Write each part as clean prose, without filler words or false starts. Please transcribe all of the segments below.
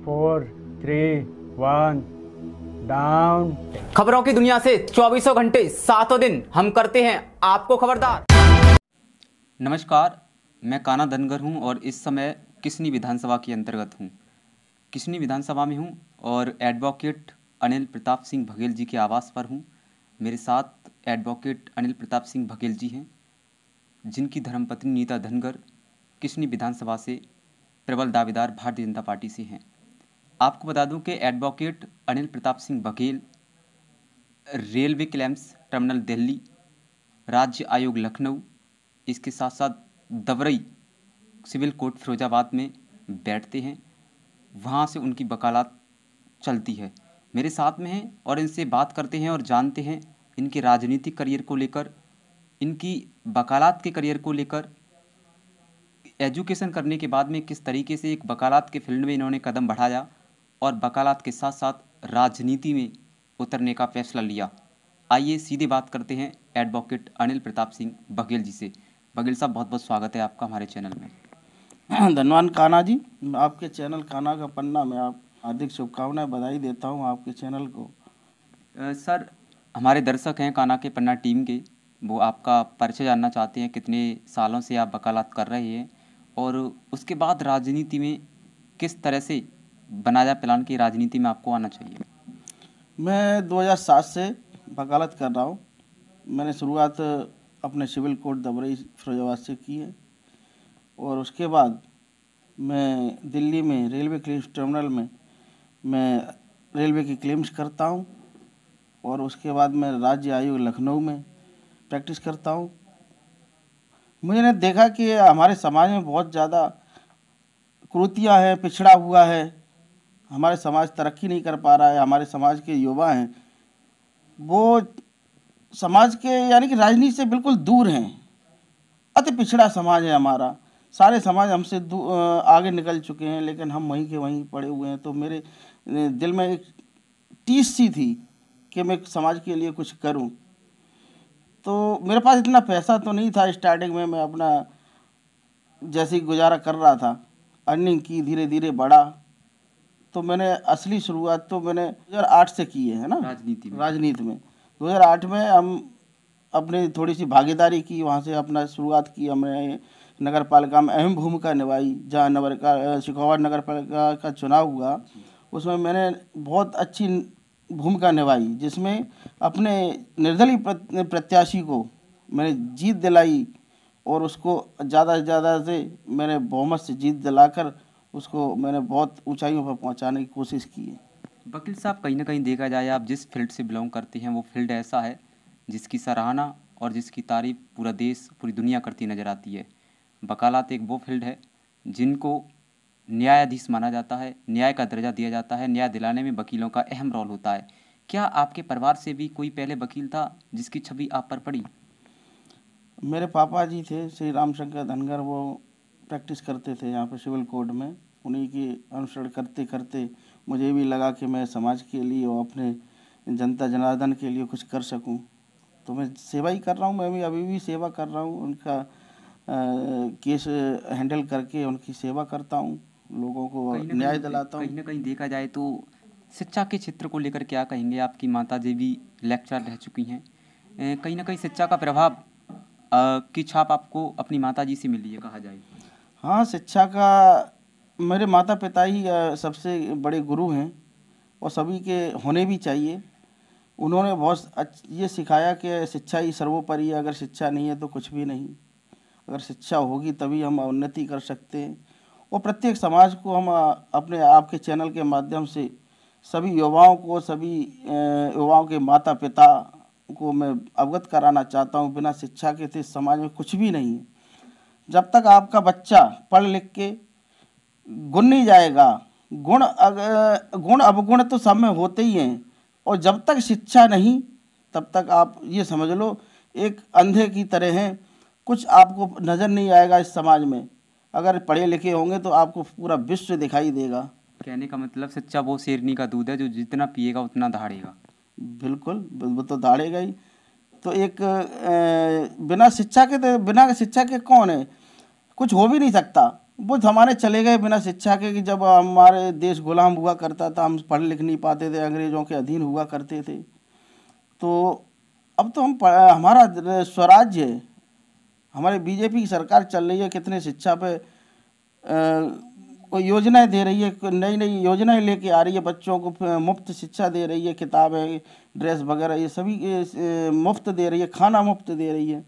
4, 3, 1, down. खबरों की दुनिया से 24 घंटे 7 दिन हम करते हैं आपको खबरदार। नमस्कार, मैं काना धनगर हूं और इस समय किसनी विधानसभा के अंतर्गत हूं। किसनी विधानसभा में हूं और एडवोकेट अनिल प्रताप सिंह बघेल जी के आवास पर हूं। मेरे साथ एडवोकेट अनिल प्रताप सिंह बघेल जी हैं, जिनकी धर्मपत्नी नीता धनगर किसनी विधानसभा से प्रबल दावेदार भारतीय जनता पार्टी से हैं। आपको बता दूं कि advocate Anil Pratap Singh Baghel railway claims terminal Delhi, राज्य आयोग लखनऊ, इसके साथ साथ दवरई सिविल कोर्ट फिरोजाबाद में बैठते हैं। वहाँ से उनकी वकालत चलती है। मेरे साथ में हैं और इनसे बात करते हैं और जानते हैं इनके राजनीतिक करियर को लेकर, इनकी वकालत के करियर को लेकर, एजुकेशन करने के बाद में किस तरीके से एक वकालत के फील्ड में इन्होंने कदम बढ़ाया और वकालत के साथ साथ राजनीति में उतरने का फैसला लिया। आइए सीधे बात करते हैं एडवोकेट अनिल प्रताप सिंह बघेल जी से। बघेल साहब, बहुत बहुत स्वागत है आपका हमारे चैनल में। धन्यवाद काना जी, आपके चैनल काना का पन्ना में आप हार्दिक शुभकामनाएं बधाई देता हूं आपके चैनल को। सर, हमारे दर्शक हैं काना के पन्ना टीम के, वो आपका परिचय जानना चाहते हैं। कितने सालों से आप वकालत कर रहे हैं और उसके बाद राजनीति में किस तरह से बनाया प्लान की राजनीति में आपको आना चाहिए? मैं 2007 से वकालत कर रहा हूं। मैंने शुरुआत अपने सिविल कोर्ट दबरई फिरोजाबाद से की है और उसके बाद मैं दिल्ली में रेलवे क्लेम्स टर्मिनल में मैं रेलवे की क्लेम्स करता हूं और उसके बाद मैं राज्य आयोग लखनऊ में प्रैक्टिस करता हूं। मैंने देखा कि हमारे समाज में बहुत ज़्यादा कुरीतियाँ हैं, पिछड़ा हुआ है, हमारे समाज तरक्की नहीं कर पा रहा है। हमारे समाज के युवा हैं वो समाज के यानी कि राजनीति से बिल्कुल दूर हैं। अति पिछड़ा समाज है हमारा। सारे समाज हमसे आगे निकल चुके हैं लेकिन हम वहीं के वहीं पड़े हुए हैं। तो मेरे दिल में एक टीस सी थी कि मैं समाज के लिए कुछ करूं। तो मेरे पास इतना पैसा तो नहीं था स्टार्टिंग में, मैं अपना जैसे ही गुजारा कर रहा था, अर्निंग की, धीरे धीरे बढ़ा। तो मैंने असली शुरुआत तो मैंने 2008 से की है ना, राजनीति में 2008 में हम अपनी थोड़ी सी भागीदारी की, वहाँ से अपना शुरुआत की। हमने नगर पालिका में अहम भूमिका निभाई। जहाँ शिकोहार नगर पालिका का चुनाव हुआ उसमें मैंने बहुत अच्छी भूमिका निभाई, जिसमें अपने निर्दलीय प्रत्याशी को मैंने जीत दिलाई और उसको ज़्यादा से ज़्यादा से मैंने बहुमत से जीत दिलाकर उसको मैंने बहुत ऊंचाइयों पर पहुंचाने की कोशिश की है। वकील साहब, कहीं ना कहीं देखा जाए आप जिस फील्ड से बिलोंग करते हैं वो फील्ड ऐसा है जिसकी सराहना और जिसकी तारीफ पूरा देश, पूरी दुनिया करती नज़र आती है। वकालत एक वो फील्ड है जिनको न्यायाधीश माना जाता है, न्याय का दर्जा दिया जाता है, न्याय दिलाने में वकीलों का अहम रोल होता है। क्या आपके परिवार से भी कोई पहले वकील था जिसकी छवि आप पर पड़ी? मेरे पापा जी थे श्री रामशंकर धनगर, वो प्रैक्टिस करते थे यहाँ पे सिविल कोर्ट में। उन्हीं की अनुसरण करते करते मुझे भी लगा कि मैं समाज के लिए और अपने जनता जनार्दन के लिए कुछ कर सकूं। तो मैं सेवा ही कर रहा हूं। मैं भी अभी भी सेवा कर रहा हूं। उनका केस हैंडल करके उनकी सेवा करता हूं, लोगों को न्याय दिलाता हूं। कहीं ना कहीं देखा जाए तो शिक्षा के क्षेत्र को लेकर क्या कहेंगे? आपकी माता जी भी लेक्चरर रह चुकी हैं। कहीं ना कहीं शिक्षा का प्रभाव की छाप आपको अपनी माता जी से मिली है, कहा जाए। हाँ, शिक्षा का मेरे माता पिता ही सबसे बड़े गुरु हैं और सभी के होने भी चाहिए। उन्होंने बहुत ये सिखाया कि शिक्षा ही सर्वोपरि है। अगर शिक्षा नहीं है तो कुछ भी नहीं। अगर शिक्षा होगी तभी हम उन्नति कर सकते हैं। और प्रत्येक समाज को हम अपने आपके चैनल के माध्यम से सभी युवाओं को, सभी युवाओं के माता पिता को मैं अवगत कराना चाहता हूँ, बिना शिक्षा के तो समाज में कुछ भी नहीं है। जब तक आपका बच्चा पढ़ लिख के गुण नहीं जाएगा, गुण अवगुण तो सब में होते ही हैं, और जब तक शिक्षा नहीं तब तक आप ये समझ लो एक अंधे की तरह हैं। कुछ आपको नज़र नहीं आएगा इस समाज में। अगर पढ़े लिखे होंगे तो आपको पूरा विश्व दिखाई देगा। कहने का मतलब शिक्षा वो शेरनी का दूध है जो जितना पिएगा उतना दहाड़ेगा। बिल्कुल, वो तो दहाड़ेगा ही। तो एक बिना शिक्षा के कौन है, कुछ हो भी नहीं सकता। वो ज़माने चले गए बिना शिक्षा के, कि जब हमारे देश गुलाम हुआ करता था, हम पढ़ लिख नहीं पाते थे, अंग्रेज़ों के अधीन हुआ करते थे। तो अब तो हमारा स्वराज्य है, हमारी बीजेपी की सरकार चल रही है, कितने शिक्षा पे कोई योजनाएं दे रही है, नई नई योजनाएं लेके आ रही है, बच्चों को मुफ्त शिक्षा दे रही है, किताबें, ड्रेस वगैरह ये सभी मुफ्त दे रही है, खाना मुफ्त दे रही है।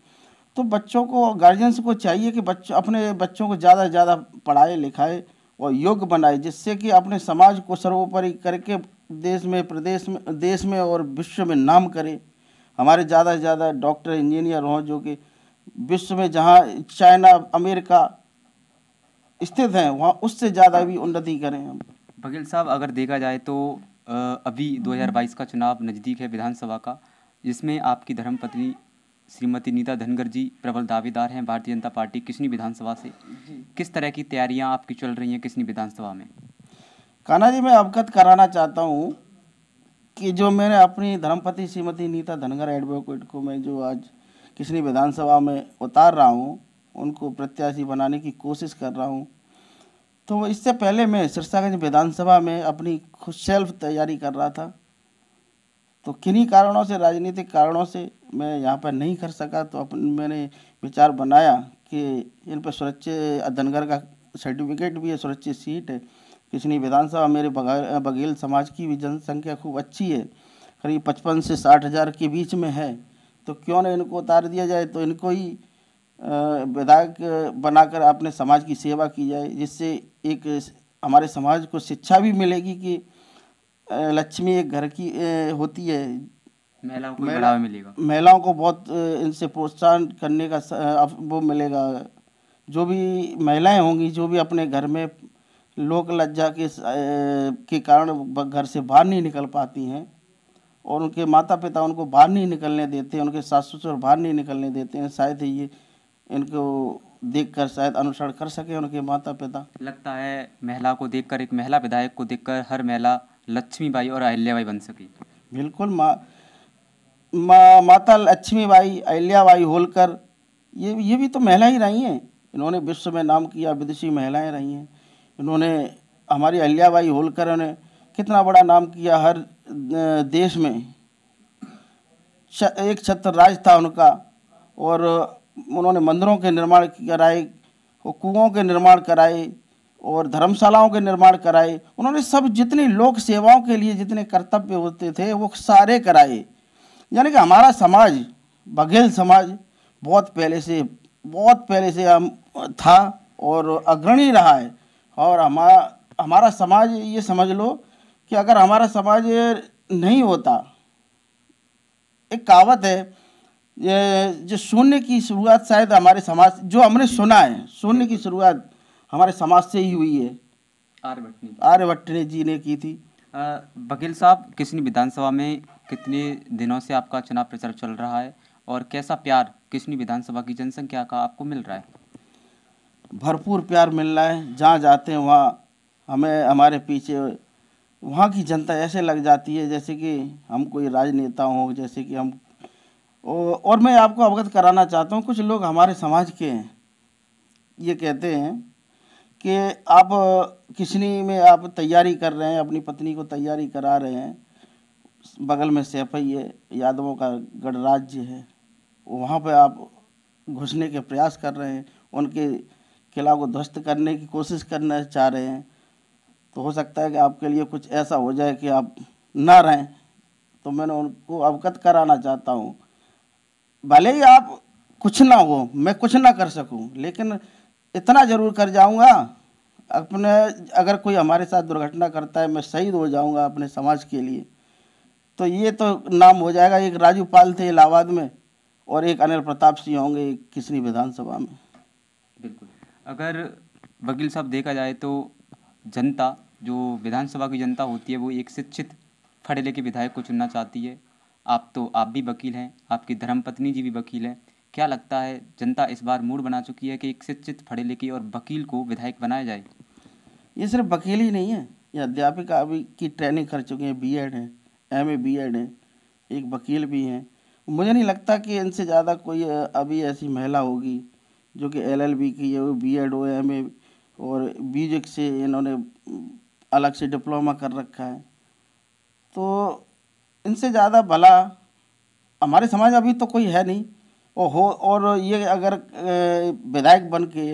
तो बच्चों को, गार्जियंस को चाहिए कि अपने बच्चों को ज़्यादा से ज़्यादा पढ़ाए लिखाए और योग्य बनाए, जिससे कि अपने समाज को सर्वोपरि करके देश में, प्रदेश में, देश में और विश्व में नाम करे। हमारे ज़्यादा से ज़्यादा डॉक्टर, इंजीनियर हों, जो कि विश्व में जहाँ चाइना, अमेरिका स्थित हैं, वहाँ उससे ज़्यादा भी उन्नति करें हम। बघेल साहब, अगर देखा जाए तो अभी 2022 का चुनाव नज़दीक है विधानसभा का, जिसमें आपकी धर्मपत्नी श्रीमती नीता धनगर जी प्रबल दावेदार हैं भारतीय जनता पार्टी किसनी विधानसभा से। किस तरह की तैयारियां आपकी चल रही हैं किसनी विधानसभा में? कान्हा जी, मैं अवगत कराना चाहता हूँ कि जो मैंने अपनी धर्मपत्नी श्रीमती नीता धनगर एडवोकेट को मैं जो आज किसनी विधानसभा में उतार रहा हूँ, उनको प्रत्याशी बनाने की कोशिश कर रहा हूँ। तो इससे पहले मैं सिरसागंज विधानसभा में अपनी खुद सेल्फ तैयारी कर रहा था। तो किन्हीं कारणों से, राजनीतिक कारणों से मैं यहाँ पर नहीं कर सका। तो मैंने विचार बनाया कि इन पर सुरक्षित, धनगर का सर्टिफिकेट भी है, सुरक्षित सीट है किसनी विधानसभा, मेरे बघेल समाज की भी जनसंख्या खूब अच्छी है, करीब 55 से 60 हज़ार के बीच में है। तो क्यों न इनको उतार दिया जाए, तो इनको ही विधायक बनाकर अपने समाज की सेवा की जाए, जिससे एक हमारे समाज को शिक्षा भी मिलेगी कि लक्ष्मी एक घर की होती है, महिलाओं को बढ़ावा मिलेगा, महिलाओं को बहुत इनसे प्रोत्साहन करने का वो मिलेगा। जो भी महिलाएं होंगी, जो भी अपने घर में लोक लज्जा के कारण घर से बाहर नहीं निकल पाती हैं, और उनके माता पिता उनको बाहर नहीं निकलने देते, उनके सास ससुर बाहर नहीं निकलने देते हैं, शायद ये इनको देखकर शायद अनुसरण कर सके उनके माता पिता। लगता है महिला को देखकर, एक महिला विधायक को देखकर हर महिला लक्ष्मीबाई और अहिल्याबाई बन सके। बिल्कुल, माता लक्ष्मीबाई, अहिल्याबाई होलकर, ये भी तो महिला ही रही हैं। इन्होंने विश्व में नाम किया, विदेशी महिलाएं रही हैं। इन्होंने, हमारी अहिल्याबाई होलकर ने कितना बड़ा नाम किया हर देश में। एक छत्र राज था उनका, और उन्होंने मंदिरों के निर्माण कराए, कुओं के निर्माण कराए, और धर्मशालाओं के निर्माण कराए। उन्होंने सब जितनी लोक सेवाओं के लिए जितने कर्तव्य होते थे वो सारे कराए। यानी कि हमारा समाज, बघेल समाज, बहुत पहले से हम था और अग्रणी रहा है। और हमारा समाज, ये समझ लो कि अगर हमारा समाज नहीं होता, एक कहावत है, ये जो शून्य की शुरुआत शायद हमारे समाज, जो हमने सुना है, शून्य की शुरुआत हमारे समाज से ही हुई है, आर्यभट्ट जी ने की थी। बघेल साहब, किसनी विधानसभा में कितने दिनों से आपका चुनाव प्रचार चल रहा है और कैसा प्यार किसनी विधानसभा की जनसंख्या का आपको मिल रहा है? भरपूर प्यार मिल रहा है। जहाँ जाते हैं वहाँ हमें, हमारे पीछे वहाँ की जनता ऐसे लग जाती है जैसे कि हम कोई राजनेता हों, जैसे कि हम। और मैं आपको अवगत कराना चाहता हूँ, कुछ लोग हमारे समाज के हैं, ये कहते हैं कि आप किसनी में आप तैयारी कर रहे हैं, अपनी पत्नी को तैयारी करा रहे हैं, बगल में सैफई है, यादवों का गढ़ राज्य है, वहाँ पे आप घुसने के प्रयास कर रहे हैं, उनके किला को ध्वस्त करने की कोशिश करना चाह रहे हैं। तो हो सकता है कि आपके लिए कुछ ऐसा हो जाए कि आप ना रहें। तो मैंने उनको अवगत कराना चाहता हूँ, भले ही आप कुछ ना हो, मैं कुछ ना कर सकूँ, लेकिन इतना ज़रूर कर जाऊँगा अपने, अगर कोई हमारे साथ दुर्घटना करता है, मैं शहीद हो जाऊँगा अपने समाज के लिए। तो ये तो नाम हो जाएगा। एक राजू पाल थे इलाहाबाद में, और एक अनिल प्रताप सिंह होंगे किसनी विधानसभा में। बिल्कुल। अगर वकील साहब देखा जाए तो जनता, जो विधानसभा की जनता होती है, वो एक शिक्षित पढ़े लिखे विधायक को चुनना चाहती है। आप भी वकील हैं, आपकी धर्मपत्नी जी भी वकील हैं। क्या लगता है, जनता इस बार मूड बना चुकी है कि एक शिक्षित पढ़े लिखे और वकील को विधायक बनाया जाए? ये सिर्फ वकील ही नहीं है, ये अध्यापिका अभी की ट्रेनिंग कर चुके हैं, बीएड है, एमए बीएड है, एक वकील भी हैं। मुझे नहीं लगता कि इनसे ज़्यादा कोई अभी ऐसी महिला होगी जो कि एलएलबी की है, वो बीएड हो, एमए और म्यूजिक से इन्होंने अलग से डिप्लोमा कर रखा है। तो इनसे ज़्यादा भला हमारे समाज अभी तो कोई है नहीं, और ये अगर विधायक बन के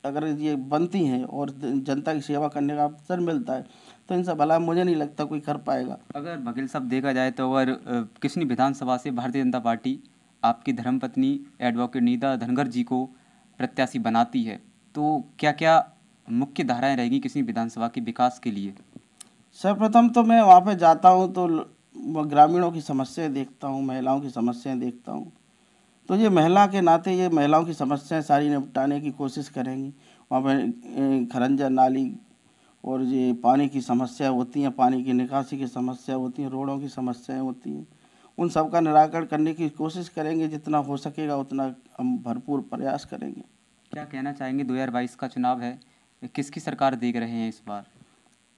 अगर ये बनती हैं और जनता की सेवा करने का अवसर मिलता है तो इनसे भला मुझे नहीं लगता कोई कर पाएगा। अगर वकील साहब देखा जाए तो अगर किसनी विधानसभा से भारतीय जनता पार्टी आपकी धर्मपत्नी एडवोकेट नीता धनगर जी को प्रत्याशी बनाती है तो क्या क्या मुख्य धाराएं रहेंगी किसी विधानसभा के विकास के लिए? सर्वप्रथम तो मैं वहाँ पे जाता हूँ तो ग्रामीणों की समस्याएं देखता हूँ, महिलाओं की समस्याएं देखता हूँ। तो ये महिला के नाते ये महिलाओं की समस्याएं सारी निपटाने की कोशिश करेंगी। वहाँ पे खरंजा नाली और ये पानी की समस्या होती हैं, पानी की निकासी की समस्या होती हैं, रोडों की समस्याएं होती हैं, उन सब का निराकरण करने की कोशिश करेंगे। जितना हो सकेगा उतना हम भरपूर प्रयास करेंगे। क्या कहना चाहेंगे, 2022 का चुनाव है, किसकी सरकार देख रहे हैं इस बार?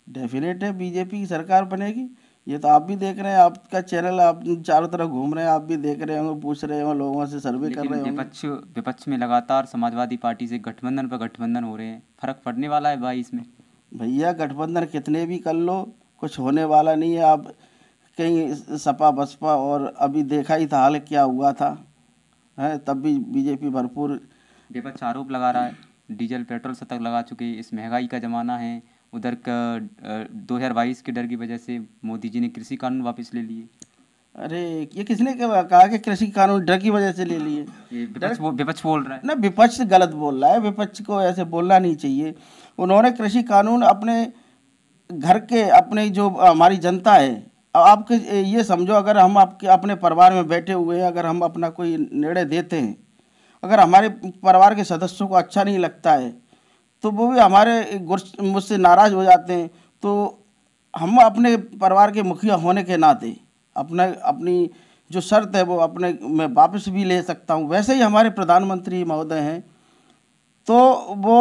डेफिनेट है बीजेपी की सरकार बनेगी। ये तो आप भी देख रहे हैं, आपका चैनल आप चारों तरफ घूम रहे हैं, आप भी देख रहे होंगे, पूछ रहे होंगे, लोगों से सर्वे कर रहे होंगे। विपक्ष में लगातार समाजवादी पार्टी से गठबंधन पर गठबंधन हो रहे हैं, फर्क पड़ने वाला है भाई इसमें? भैया गठबंधन कितने भी कर लो कुछ होने वाला नहीं है। आप कहीं सपा बसपा, और अभी देखा ही था हाल क्या हुआ था, है तब भी बीजेपी भरपूर। विपक्ष आरोप लगा रहा है डीजल पेट्रोल से तक लगा चुके, इस महंगाई का ज़माना है, उधर का 2022 के डर की वजह से मोदी जी ने कृषि कानून वापस ले लिए। अरे ये किसने कहा कि कृषि कानून डर की वजह से ले लिए? विपक्ष बोल रहा है ना, विपक्ष गलत बोल रहा है, विपक्ष को ऐसे बोलना नहीं चाहिए। उन्होंने कृषि कानून अपने घर के, अपने जो हमारी जनता है, आपके ये समझो अगर हम आपके अपने परिवार में बैठे हुए हैं, अगर हम अपना कोई निर्णय देते हैं, अगर हमारे परिवार के सदस्यों को अच्छा नहीं लगता है तो वो भी हमारे मुझसे नाराज़ हो जाते हैं। तो हम अपने परिवार के मुखिया होने के नाते अपनी जो शर्त है वो अपने मैं वापस भी ले सकता हूँ। वैसे ही हमारे प्रधानमंत्री महोदय हैं, तो वो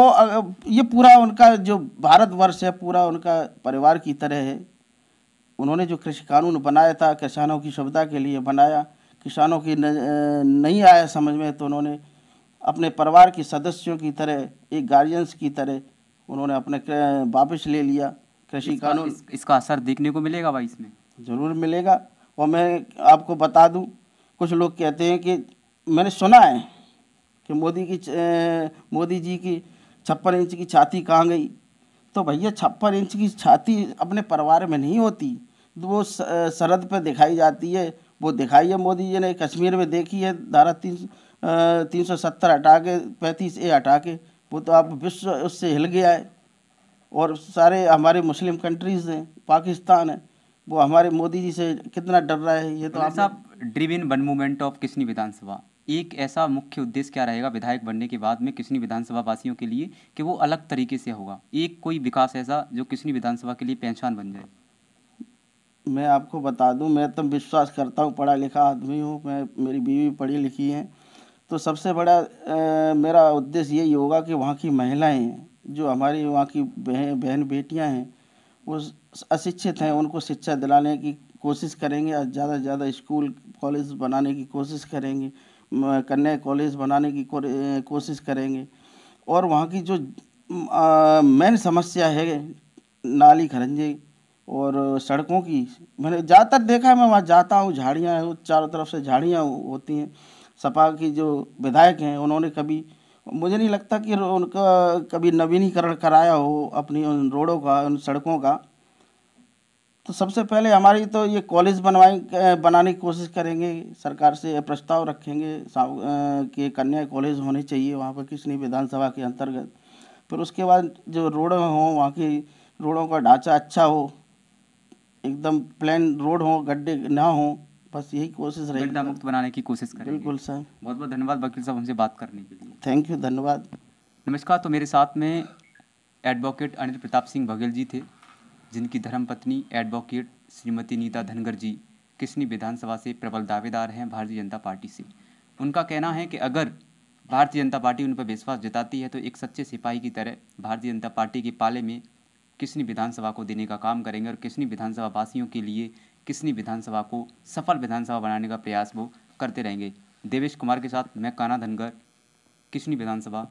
ये पूरा उनका जो भारतवर्ष है पूरा उनका परिवार की तरह है। उन्होंने जो कृषि कानून बनाया था किसानों की सुविधा के लिए बनाया, किसानों की नहीं आया समझ में, तो उन्होंने अपने परिवार के सदस्यों की तरह, एक गार्जियंस की तरह उन्होंने अपने वापस ले लिया कृषि कानून। इसका असर देखने को मिलेगा भाई इसमें? ज़रूर मिलेगा। और मैं आपको बता दूं, कुछ लोग कहते हैं कि मैंने सुना है कि मोदी जी की 56 इंच की छाती कहाँ गई। तो भैया 56 इंच की छाती अपने परिवार में नहीं होती, तो वो सरहद पर दिखाई जाती है। वो दिखाई है मोदी जी ने, कश्मीर में देखी है, धारा 370 हटा के 35A हटा के, वो तो आप विश्व उससे हिल गया है। और सारे हमारे मुस्लिम कंट्रीज़ हैं, पाकिस्तान है, वो हमारे मोदी जी से कितना डर रहा है। ये तो आप साहब, dream one movement of Kishni विधानसभा, एक ऐसा मुख्य उद्देश्य क्या रहेगा विधायक बनने के बाद में किसनी विधानसभा वासियों के लिए कि वो अलग तरीके से होगा, एक कोई विकास ऐसा जो किसनी विधानसभा के लिए पहचान बन जाए? मैं आपको बता दूं, मैं तो विश्वास करता हूं, पढ़ा लिखा आदमी हूं मैं, मेरी बीवी पढ़ी लिखी हैं, तो सबसे बड़ा मेरा उद्देश्य यही होगा कि वहाँ की महिलाएं हैं, जो हमारी वहाँ की बहन बेटियां हैं, वो अशिक्षित हैं, उनको शिक्षा दिलाने की कोशिश करेंगे। ज़्यादा से ज़्यादा स्कूल कॉलेज बनाने की कोशिश करेंगे, कन्या कॉलेज बनाने की कोशिश करेंगे। और वहाँ की जो मेन समस्या है नाली खरंजे और सड़कों की, मैंने ज़्यादातर देखा है, मैं वहाँ जाता हूँ, झाड़ियाँ हैं, चारों तरफ से झाड़ियाँ होती हैं। सपा की जो विधायक हैं उन्होंने कभी, मुझे नहीं लगता कि उनका कभी नवीनीकरण कराया हो अपनी उन रोडों का, उन सड़कों का। तो सबसे पहले हमारी तो ये कॉलेज बनाने की कोशिश करेंगे, सरकार से प्रस्ताव रखेंगे कि कन्या कॉलेज होने चाहिए वहाँ पर किसनी विधानसभा के अंतर्गत। फिर उसके बाद जो रोड हों, वहाँ की रोडों का ढांचा अच्छा हो, एकदम प्लेन रोड हो, गड्ढे ना हो, बस यही कोशिश रहेगी। गड्ढा मुक्त बनाने की कोशिश करेंगे। बिल्कुल सर। बहुत बहुत धन्यवाद वकील साहब हमसे बात करने के लिए। थैंक यू, धन्यवाद। नमस्कार। तो मेरे साथ में एडवोकेट अनिल प्रताप सिंह बघेल जी थे, जिनकी धर्मपत्नी एडवोकेट श्रीमती नीता धनगर जी किसनी विधानसभा से प्रबल दावेदार हैं भारतीय जनता पार्टी से। उनका कहना है कि अगर भारतीय जनता पार्टी उन पर विश्वास जताती है तो एक सच्चे सिपाही की तरह भारतीय जनता पार्टी के पाले में किसनी विधानसभा को देने का काम करेंगे और किसनी विधानसभा वासियों के लिए किसनी विधानसभा को सफल विधानसभा बनाने का प्रयास वो करते रहेंगे। देवेश कुमार के साथ मैं काना धनगर, किसनी विधानसभा।